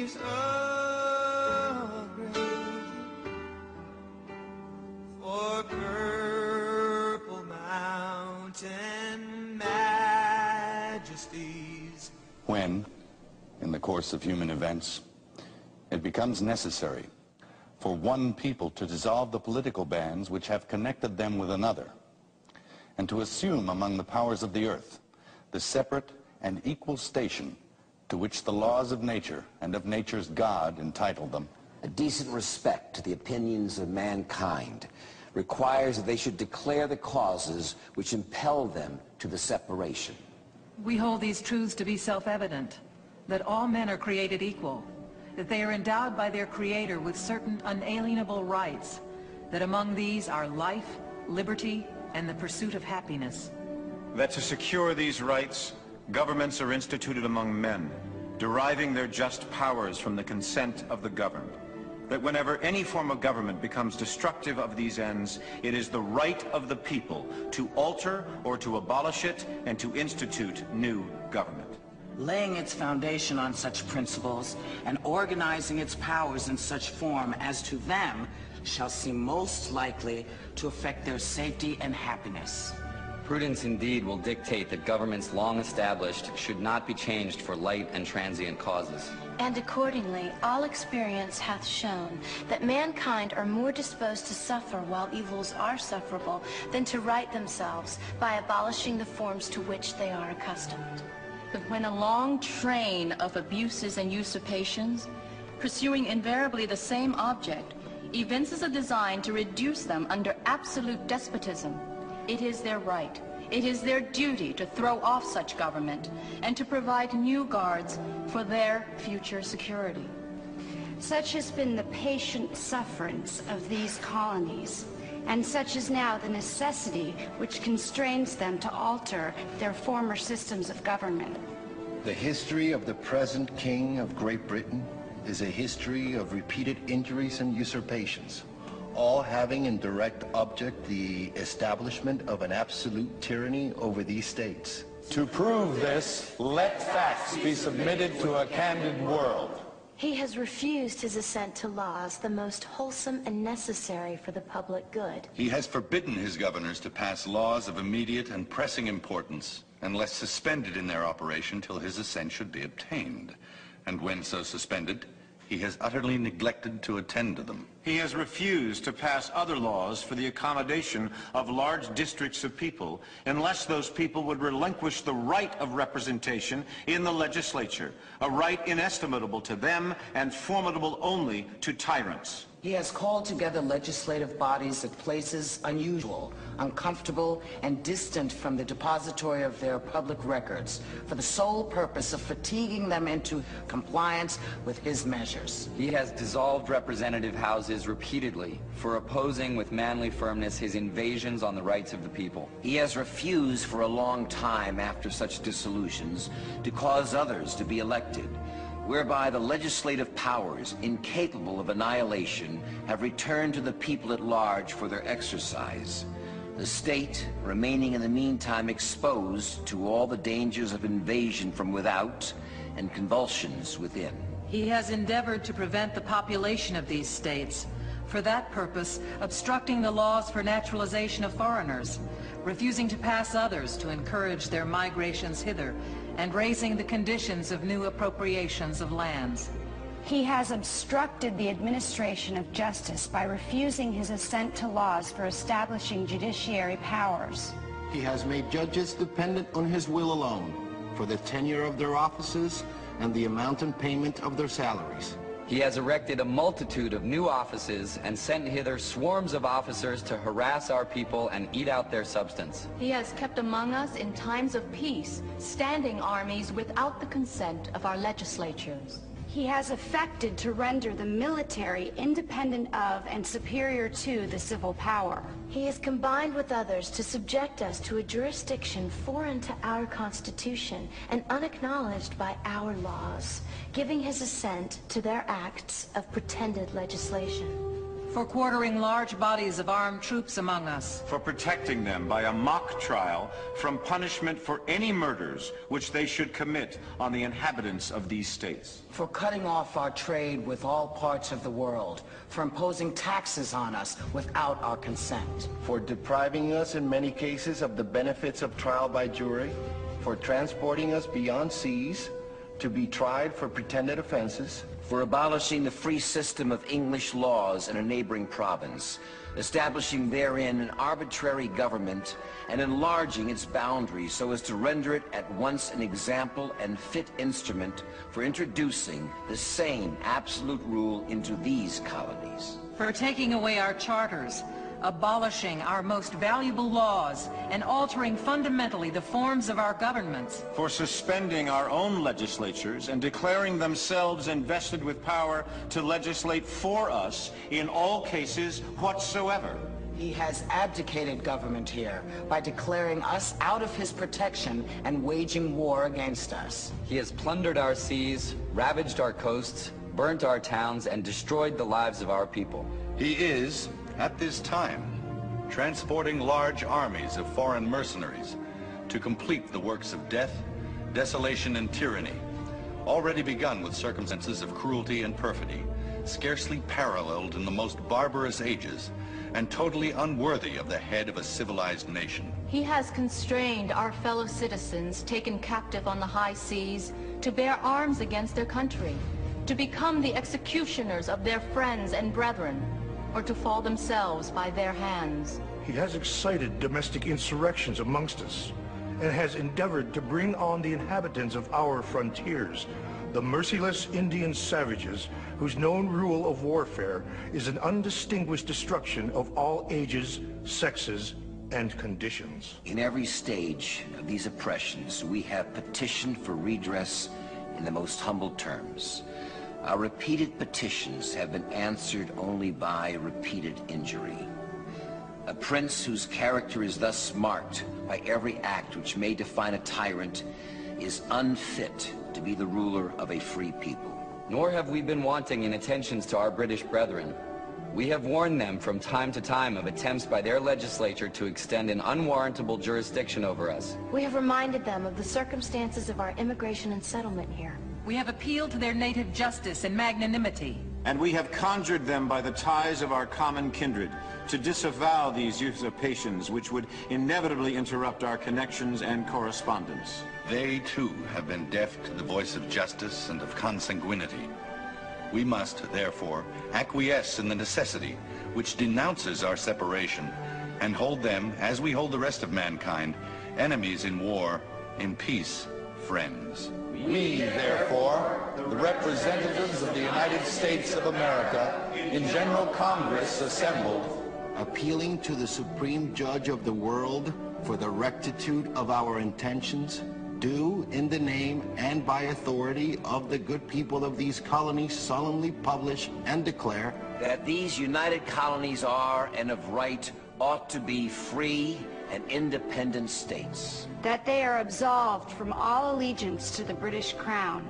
trees of grain, for purple mountain majesties. When, in the course of human events, it becomes necessary for one people to dissolve the political bands which have connected them with another, and to assume among the powers of the earth the separate and equal station to which the laws of nature and of nature's God entitle them. A decent respect to the opinions of mankind requires that they should declare the causes which impel them to the separation. We hold these truths to be self-evident, that all men are created equal, that they are endowed by their Creator with certain unalienable rights, that among these are life, liberty, and the pursuit of happiness. That to secure these rights, governments are instituted among men, deriving their just powers from the consent of the governed. That whenever any form of government becomes destructive of these ends, it is the right of the people to alter or to abolish it and to institute new government. Laying its foundation on such principles and organizing its powers in such form as to them shall seem most likely to affect their safety and happiness. Prudence indeed will dictate that governments long established should not be changed for light and transient causes. And accordingly, all experience hath shown that mankind are more disposed to suffer while evils are sufferable than to right themselves by abolishing the forms to which they are accustomed. But when a long train of abuses and usurpations, pursuing invariably the same object, evinces a design to reduce them under absolute despotism, it is their right, it is their duty to throw off such government and to provide new guards for their future security. Such has been the patient sufferance of these colonies, and such is now the necessity which constrains them to alter their former systems of government. The history of the present King of Great Britain is a history of repeated injuries and usurpations, all having in direct object the establishment of an absolute tyranny over these states. To prove this, let facts be submitted to a candid world. He has refused his assent to laws the most wholesome and necessary for the public good. He has forbidden his governors to pass laws of immediate and pressing importance unless suspended in their operation till his assent should be obtained. And when so suspended, he has utterly neglected to attend to them. He has refused to pass other laws for the accommodation of large districts of people unless those people would relinquish the right of representation in the legislature, a right inestimable to them and formidable only to tyrants. He has called together legislative bodies at places unusual, uncomfortable, and distant from the depository of their public records for the sole purpose of fatiguing them into compliance with his measures. He has dissolved representative houses repeatedly for opposing with manly firmness his invasions on the rights of the people. He has refused for a long time after such dissolutions to cause others to be elected, whereby the legislative powers, incapable of annihilation, have returned to the people at large for their exercise, the state remaining in the meantime exposed to all the dangers of invasion from without and convulsions within. He has endeavored to prevent the population of these states, for that purpose obstructing the laws for naturalization of foreigners, refusing to pass others to encourage their migrations hither, and raising the conditions of new appropriations of lands. He has obstructed the administration of justice by refusing his assent to laws for establishing judiciary powers. He has made judges dependent on his will alone for the tenure of their offices and the amount and payment of their salaries. He has erected a multitude of new offices and sent hither swarms of officers to harass our people and eat out their substance. He has kept among us in times of peace standing armies without the consent of our legislatures. He has affected to render the military independent of and superior to the civil power. He has combined with others to subject us to a jurisdiction foreign to our Constitution and unacknowledged by our laws, giving his assent to their acts of pretended legislation. For quartering large bodies of armed troops among us. For protecting them by a mock trial from punishment for any murders which they should commit on the inhabitants of these states. For cutting off our trade with all parts of the world. For imposing taxes on us without our consent. For depriving us in many cases of the benefits of trial by jury. For transporting us beyond seas to be tried for pretended offenses. For abolishing the free system of English laws in a neighboring province, establishing therein an arbitrary government, and enlarging its boundaries so as to render it at once an example and fit instrument for introducing the same absolute rule into these colonies. For taking away our charters, abolishing our most valuable laws, and altering fundamentally the forms of our governments. For suspending our own legislatures and declaring themselves invested with power to legislate for us in all cases whatsoever. He has abdicated government here by declaring us out of his protection and waging war against us. He has plundered our seas, ravaged our coasts, burnt our towns, and destroyed the lives of our people. He is, at this time, transporting large armies of foreign mercenaries to complete the works of death, desolation, and tyranny, already begun with circumstances of cruelty and perfidy, scarcely paralleled in the most barbarous ages, and totally unworthy of the head of a civilized nation. He has constrained our fellow citizens taken captive on the high seas to bear arms against their country, to become the executioners of their friends and brethren, or to fall themselves by their hands. He has excited domestic insurrections amongst us, and has endeavored to bring on the inhabitants of our frontiers, the merciless Indian savages whose known rule of warfare is an undistinguished destruction of all ages, sexes, and conditions. In every stage of these oppressions, we have petitioned for redress in the most humble terms. Our repeated petitions have been answered only by repeated injury. A prince whose character is thus marked by every act which may define a tyrant is unfit to be the ruler of a free people. Nor have we been wanting in attentions to our British brethren. We have warned them from time to time of attempts by their legislature to extend an unwarrantable jurisdiction over us. We have reminded them of the circumstances of our immigration and settlement here. We have appealed to their native justice and magnanimity. And we have conjured them by the ties of our common kindred to disavow these usurpations which would inevitably interrupt our connections and correspondence. They, too, have been deaf to the voice of justice and of consanguinity. We must, therefore, acquiesce in the necessity which denounces our separation and hold them, as we hold the rest of mankind, enemies in war, in peace, friends. We, therefore, the representatives of the United States of America, in General Congress assembled, appealing to the Supreme Judge of the world for the rectitude of our intentions, do, in the name and by authority of the good people of these colonies, solemnly publish and declare that these united colonies are, and of right, ought to be free and independent states. That they are absolved from all allegiance to the British Crown.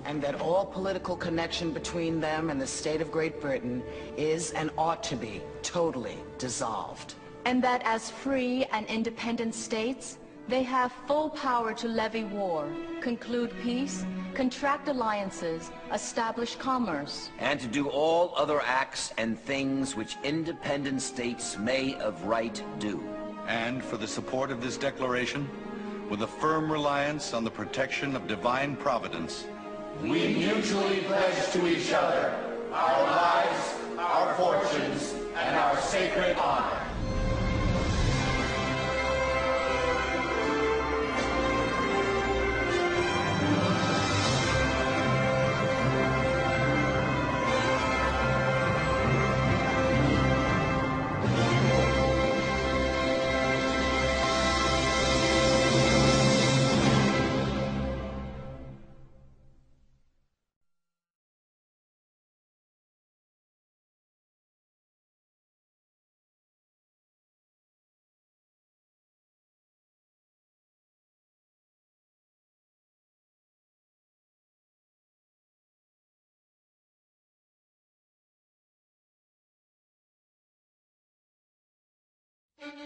And that all political connection between them and the state of Great Britain is and ought to be totally dissolved. And that as free and independent states, they have full power to levy war, conclude peace, contract alliances, establish commerce, and to do all other acts and things which independent states may of right do. And for the support of this declaration, with a firm reliance on the protection of divine providence, we mutually pledge to each other our lives, our fortunes, and our sacred honor. Thank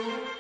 you.